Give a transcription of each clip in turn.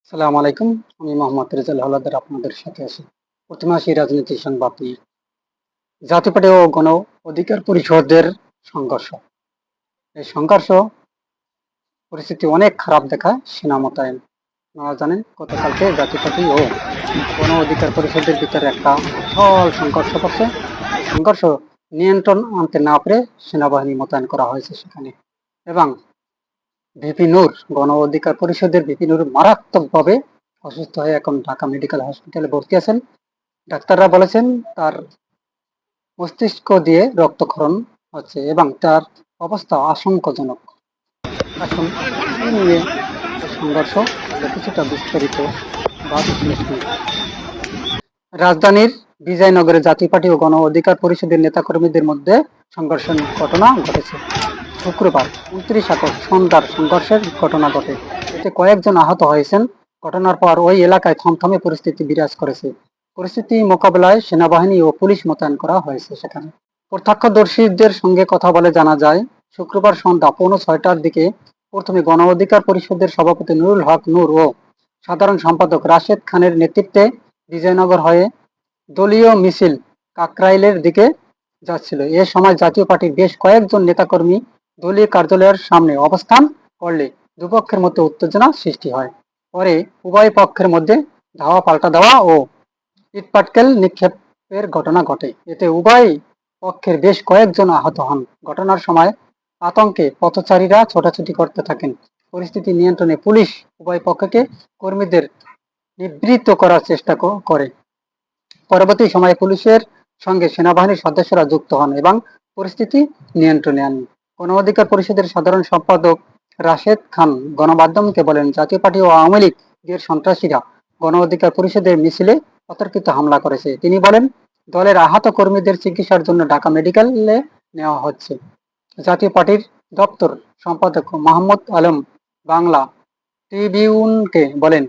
আসসালামু আলাইকুম। আমি মোহাম্মদ রেজাল হাওলাদার আপনাদের সাথে আছি। প্রতিমাসী রাজনীতি সংবাদ নিয়ে জাতীয় পার্টি ও গণ অধিকার পরিষদের সংঘর্ষ। এই সংঘর্ষ পরিস্থিতি অনেক খারাপ দেখায় সেনা মোতায়েন। আপনারা জানেন গতকালকে জাতীয় পার্টি ও গণ অধিকার পরিষদের ভিতরে একটা বিশাল সংঘর্ষ করছে। এই সংঘর্ষ নিয়ন্ত্রণ আনতে না পেরে সেনাবাহিনী মোতায়েন করা হয়েছে সেখানে, এবং ভিপি নূর, গণ অধিকার পরিষদের ভিপি নূর মারাত্মকভাবে অসুস্থ হয়ে এখন ঢাকা মেডিকেল হসপিটালে ভর্তি আছেন। ডাক্তাররা বলেছেন তার মস্তিষ্ক দিয়ে রক্তক্ষরণ হচ্ছে এবং তার অবস্থা আশঙ্কাজনক। আসুন এই নিয়ে সংঘর্ষ কিছুটা বিস্তারিত বা বিশ্লেষণ। রাজধানীর বিজয়নগরে জাতীয় পার্টি ও গণ অধিকার পরিষদের নেতাকর্মীদের মধ্যে সংঘর্ষের ঘটনা ঘটেছে। শুক্রবার 29 আগস্ট সন্ধ্যার সংঘর্ষের ঘটনা ঘটে। এতে কয়েকজন আহত হয়েছেন। ঘটনার পর ওই এলাকায় থমথমে পরিস্থিতি বিরাজ করেছে। পরিস্থিতি মোকাবেলায় সেনাবাহিনী ও পুলিশ মোতায়েন করা হয়েছে সেখানে। প্রত্যক্ষদর্শীদের সঙ্গে কথা বলে জানা যায়, শুক্রবার সন্ধ্যা 5:45টার দিকে প্রথমে গণ অধিকার পরিষদের সভাপতি নুরুল হক নূর ও সাধারণ সম্পাদক রাশেদ খানের নেতৃত্বে বিজয়নগর হয়ে দলীয় মিছিল কাকরাইলের দিকে যাচ্ছিল। এ সময় জাতীয় পার্টির বেশ কয়েকজন নেতাকর্মী দলীয় কার্যালয়ের সামনে অবস্থান করলে দুপক্ষের মধ্যে উত্তেজনা সৃষ্টি হয়। পরে উভয় পক্ষের মধ্যে ধাওয়া পাল্টা দেওয়া ও ইটপাটকেল নিক্ষেপের ঘটনা ঘটে। এতে উভয় পক্ষের বেশ কয়েকজন আহত হন। ঘটনার সময় আতঙ্কে পথচারীরা ছোটাছুটি করতে থাকেন। পরিস্থিতি নিয়ন্ত্রণে পুলিশ উভয় পক্ষকে কর্মীদের নিবৃত্ত করার চেষ্টা করে। পরবর্তী সময়ে পুলিশের সঙ্গে সেনাবাহিনীর সদস্যরা যুক্ত হন এবং পরিস্থিতি নিয়ন্ত্রণে আনেন। গণ অধিকার পরিষদের সাধারণ সম্পাদক রাশেদ খান গণমাধ্যমকে বলেন, জাতীয় পার্টি ও আওয়ামী লীগের সন্ত্রাসীরা গণ অধিকার পরিষদের মিছিলে অতর্কিত হামলা করেছে। তিনি বলেন, দলের আহত কর্মীদের চিকিৎসার জন্য ঢাকা মেডিকেলে নেওয়া হচ্ছে। জাতীয় পার্টির দপ্তর সম্পাদক মাহমুদ আলম বাংলা ট্রিবিউনকে বলেন,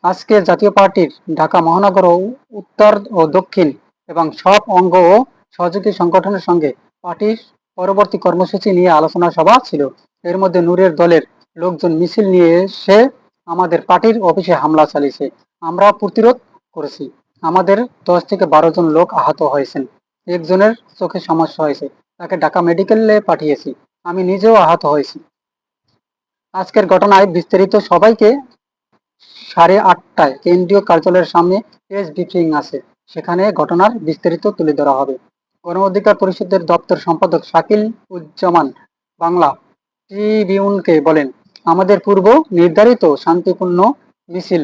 আজকে জাতীয় পার্টির ঢাকা মহানগর ও উত্তর ও দক্ষিণ এবং সব অঙ্গ ও সহযোগী সংগঠনের সঙ্গে পার্টির পরবর্তী কর্মসূচি নিয়ে আলোচনা সভা ছিল। এর মধ্যে নূরের দলের লোকজন মিছিল নিয়ে এসে আমাদের পার্টির অফিসে হামলা চালিয়েছে। আমরা প্রতিরোধ করেছি। আমাদের 10 থেকে 12 জন লোক আহত হয়েছেন। একজনের চোখে সমস্যা হয়েছে, তাকে ঢাকা মেডিকেলে পাঠিয়েছি। আমি নিজেও আহত হয়েছি। আজকের ঘটনায় বিস্তারিত সবাইকে 8:30টায় কেন্দ্রীয় কার্যালয়ের সামনে প্রেস ব্রিফিং আছে, সেখানে ঘটনার বিস্তারিত তুলে ধরা হবে। গণ অধিকার পরিষদের দপ্তর সম্পাদক শাকিল উজ্জামান বাংলা ট্রিবিউনকে বলেন, আমাদের পূর্ব নির্ধারিত শান্তিপূর্ণ মিছিল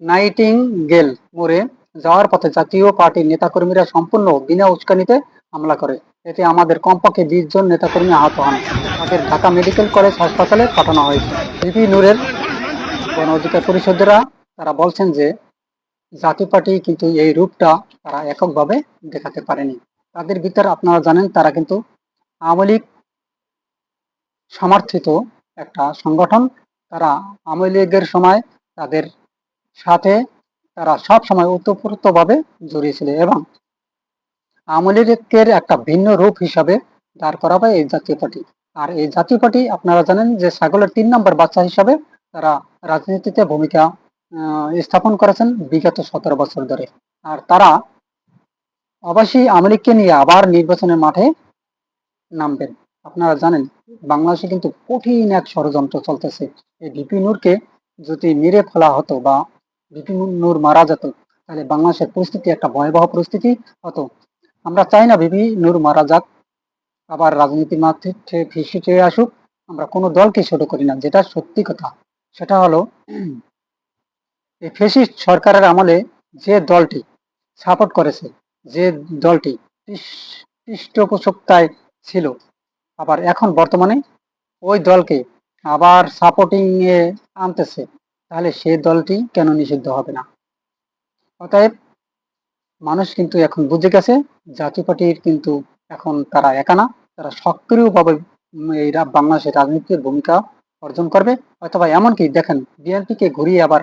নাইটিঙ্গেল মোড়ে যাওয়ার পথে জাতীয় পার্টির নেতাকর্মীরা সম্পূর্ণ বিনা উস্কানিতে হামলা করে। এতে আমাদের কমপক্ষে 20 জন নেতাকর্মী আহত হন। তাদের ঢাকা মেডিকেল কলেজ হাসপাতালে পাঠানো হয়েছে। ভিপি নূরের গণ অধিকার পরিষদেরা তারা বলছেন যে জাতীয় পার্টি কিন্তু এই রূপটা তারা এককভাবে দেখাতে পারেনি। তাদের ভিতর আপনারা জানেন তারা কিন্তু আওয়ামী লীগ সমর্থিত একটা সংগঠন। তারা আওয়ামী লীগের সময় তাদের সাথে তারা সব সময় ওতপ্রোতভাবে জড়িয়ে ছিল এবং আওয়ামী লীগের একটা ভিন্ন রূপ হিসাবে দাঁড় করাবে এই জাতীয় পার্টি। আর এই জাতীয় পার্টি আপনারা জানেন যে ছাগলের 3 নম্বর বাচ্চা হিসাবে তারা রাজনীতিতে ভূমিকা স্থাপন করেছেন বিগত 17 বছর ধরে। আর তারা অবশ্যই আওয়ামী লীগকে নিয়ে আবার নির্বাচনের মাঠে নামবেন। আপনারা জানেন বাংলাদেশে কিন্তু কঠিন এক ষড়যন্ত্র চলতেছে। এই ভিপি নূরকে যদি মেরে ফেলা হতো বা ভিপি নূর মারা যেত, তাহলে বাংলাদেশের পরিস্থিতি একটা ভয়াবহ পরিস্থিতি হতো। আমরা চাই না ভিপি নূর মারা যাক, আবার রাজনীতির মাঠে ফিরে আসুক। আমরা কোনো দলকে ছোট করি না, যেটা সত্যি কথা সেটা হলো এই ফ্যাসিস্ট সরকারের আমলে যে দলটি সাপোর্ট করেছে, যে দলটি পৃষ্ঠপোষকতায় ছিল, আবার এখন বর্তমানে ওই দলকে আবার সাপোর্টিং এ আনতেছে, তাহলে সেই দলটি কেন নিষিদ্ধ হবে না? অতএব মানুষ কিন্তু এখন বুঝে গেছে জাতীয় পার্টির কিন্তু এখন তারা একা না, তারা সক্রিয়ভাবে এই বাংলাদেশের রাজনীতির ভূমিকা অর্জন করবে। অথবা এমনকি দেখেন বিএনপিকে ঘুরিয়ে আবার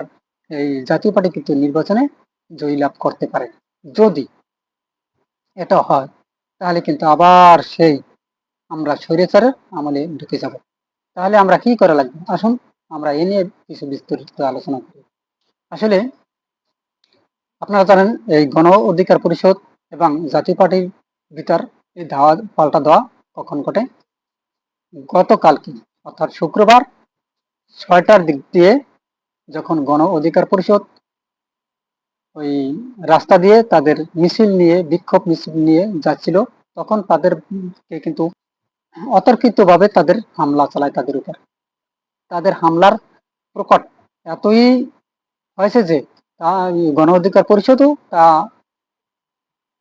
এই জাতীয় পার্টি কিন্তু নির্বাচনে জয়লাভ করতে পারে। যদি এটা হয় তাহলে কিন্তু আবার সেই আমরা স্বৈরাচারের আমলে ঢুকে যাব। তাহলে আমরা কি করা লাগবে? আসুন আমরা এ নিয়ে কিছু বিস্তারিত আলোচনা করি। আসলে আপনারা জানেন এই গণ অধিকার পরিষদ এবং জাতীয় পার্টির ভিতর এই ধাওয়া পাল্টা দেওয়া কখন ঘটে? গতকালকে অর্থাৎ শুক্রবার 6টার দিক দিয়ে যখন গণ অধিকার পরিষদ ওই রাস্তা দিয়ে তাদের মিছিল নিয়ে বিক্ষোভ মিছিল নিয়ে যাচ্ছিল, তখন তাদেরকে কিন্তু অতর্কিতভাবে তাদের হামলা চালায় তাদের উপর। তাদের হামলার প্রকট এতই হয়েছে যে গণ অধিকার পরিষদও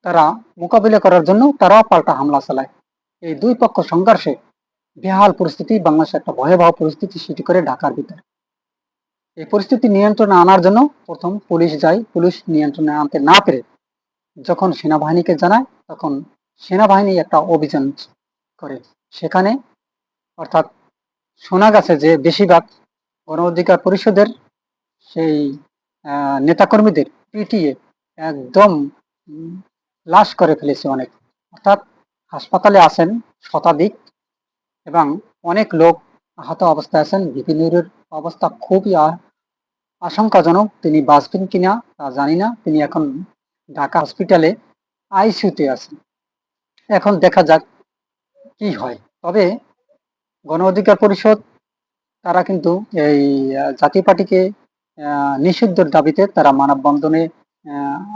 তারা মোকাবিলা করার জন্য তারাও পাল্টা হামলা চালায়। এই দুই পক্ষ সংঘর্ষে বেহাল পরিস্থিতি, বাংলাদেশে একটা ভয়াবহ পরিস্থিতি সৃষ্টি করে ঢাকার ভিতরে। এই পরিস্থিতি নিয়ন্ত্রণে আনার জন্য প্রথম পুলিশ যায়, পুলিশ নিয়ন্ত্রণে আনতে না পেরে যখন সেনাবাহিনীকে জানায়, তখন সেনাবাহিনী একটা অভিযান করে সেখানে। অর্থাৎ শোনা গেছে যে বেশিরভাগ গণ অধিকার পরিষদের সেই নেতাকর্মীদের পিটিয়ে একদম লাশ করে ফেলেছে অনেক। অর্থাৎ হাসপাতালে আছেন শতাধিক এবং অনেক লোক আহত অবস্থায় আছেন। বিপিনুরের অবস্থা খুবই আশঙ্কাজনক। তিনি বাঁচবেন কিনা তা জানি না। তিনি এখন ঢাকা হসপিটালে আইসিইউতে আছেন। এখন দেখা যাক কি হয়। তবে গণ অধিকার পরিষদ তারা কিন্তু এই জাতীয় পার্টিকে নিষিদ্ধের দাবিতে তারা মানববন্ধনে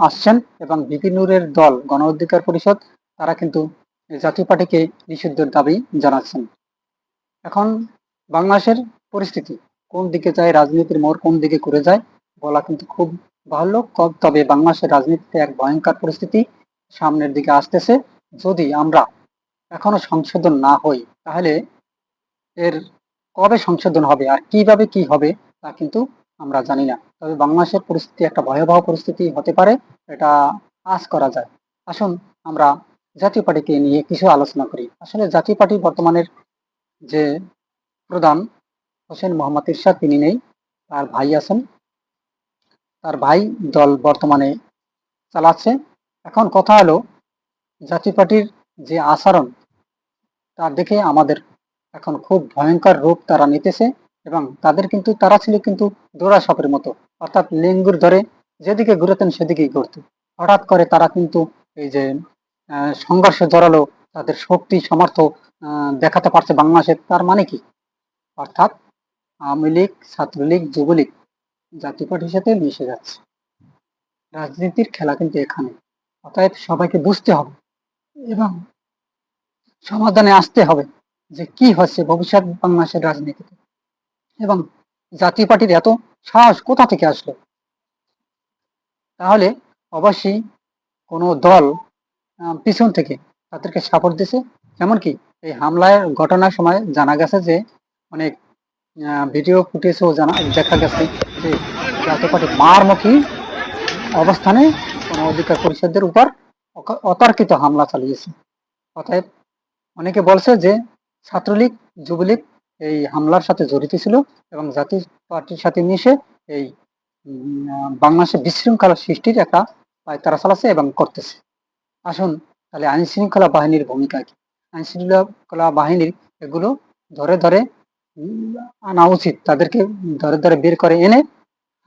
আসছেন এবং বিপিনুরের দল গণ অধিকার পরিষদ তারা কিন্তু জাতীয় পার্টিকে নিষিদ্ধের দাবি জানাচ্ছেন। এখন বাংলাদেশের পরিস্থিতি কোন দিকে যায়, রাজনীতির মোড় কোন দিকে ঘুরে যায় বলা কিন্তু খুব বাহুল্য। তবে বাংলাদেশের রাজনীতিতে এক ভয়ঙ্কর পরিস্থিতি সামনের দিকে আসতেছে। যদি আমরা এখনো সংশোধন না হই, তাহলে এর কবে সংশোধন হবে আর কিভাবে কি হবে তা কিন্তু আমরা জানি না। তবে বাংলাদেশের পরিস্থিতি একটা ভয়াবহ পরিস্থিতি হতে পারে, এটা আশ করা যায়। আসুন আমরা জাতীয় পার্টিকে নিয়ে কিছু আলোচনা করি। আসলে জাতীয় পার্টি বর্তমানের যে প্রধান হোসেন মোহাম্মদ এরশাদ তিনি নেই, তার ভাই আছেন। তার ভাই দল বর্তমানে চালাচ্ছে। এখন কথা হলো জাতীয় পার্টির যে আচরণ তা দেখে আমাদের এখন খুব ভয়ঙ্কর রূপ তারা নিতেছে এবং তারা ছিল কিন্তু দোড়া সাপের মতো, অর্থাৎ লেঙ্গুর ধরে যেদিকে ঘুরেতেন সেদিকেই ঘুরত। হঠাৎ করে তারা কিন্তু এই যে সংঘর্ষে জড়ালো, তাদের শক্তি সামর্থ্য দেখাতে পারছে বাংলাদেশের, তার মানে কি? অর্থাৎ আওয়ামী লীগ, ছাত্রলীগ, যুবলীগ জাতীয় পার্টির সাথে মিশে যাচ্ছে। রাজনীতির খেলা কিন্তু এখানে। অতএব সবাইকে বুঝতে হবে এবং সমাধানে আসতে হবে যে কি হচ্ছে ভবিষ্যৎ বাংলাদেশের রাজনীতিতে। এবং জাতীয় পার্টির এত সাহস কোথা থেকে আসলো? তাহলে অবশ্যই কোনো দল পিছন থেকে তাদেরকে সাপোর্ট দিছে। এমনকি এই হামলার ঘটনার সময় জানা গেছে যে অনেক ভিডিও ফুটেজও দেখা গেছে যে জাতীয় পার্টি মারমুখী অবস্থানে গণ অধিকার পরিষদের উপর অতর্কিত হামলা চালিয়েছে। অতএব অনেকে বলছে যে ছাত্রলীগ, যুবলীগ এই হামলার সাথে জড়িত ছিল এবং জাতীয় পার্টির সাথে মিশে এই বাংলাদেশে বিশৃঙ্খলা সৃষ্টির একটা তারা চালাচ্ছে এবং করতেছে। আসুন তাহলে আইন শৃঙ্খলা বাহিনীর ভূমিকা কি? আইন শৃঙ্খলা বাহিনীর এগুলো ধরে ধরে আনা উচিত। তাদেরকে ধরে ধরে বের করে এনে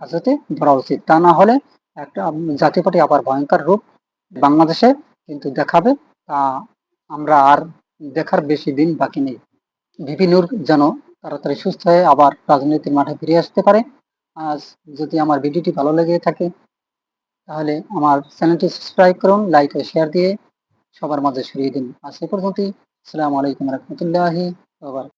হাজতে ধরা উচিত। তা না হলে একটা জাতীয় পার্টি আবার ভয়ঙ্কর রূপ বাংলাদেশে কিন্তু দেখাবে। তা আমরা আর দেখার বেশি দিন বাকি নেই। ভিপি নূর যেন তাড়াতাড়ি সুস্থ হয়ে আবার রাজনীতির মাঠে ফিরে আসতে পারে। আজ যদি আমার ভিডিওটি ভালো লেগে থাকে তাহলে আমার চ্যানেলটি সাবস্ক্রাইব করুন, লাইক ও শেয়ার দিয়ে সবার মাঝে ছড়িয়ে দিন। আজ এ পর্যন্তই। আসসালামু আলাইকুম রহমতুল্লাহি।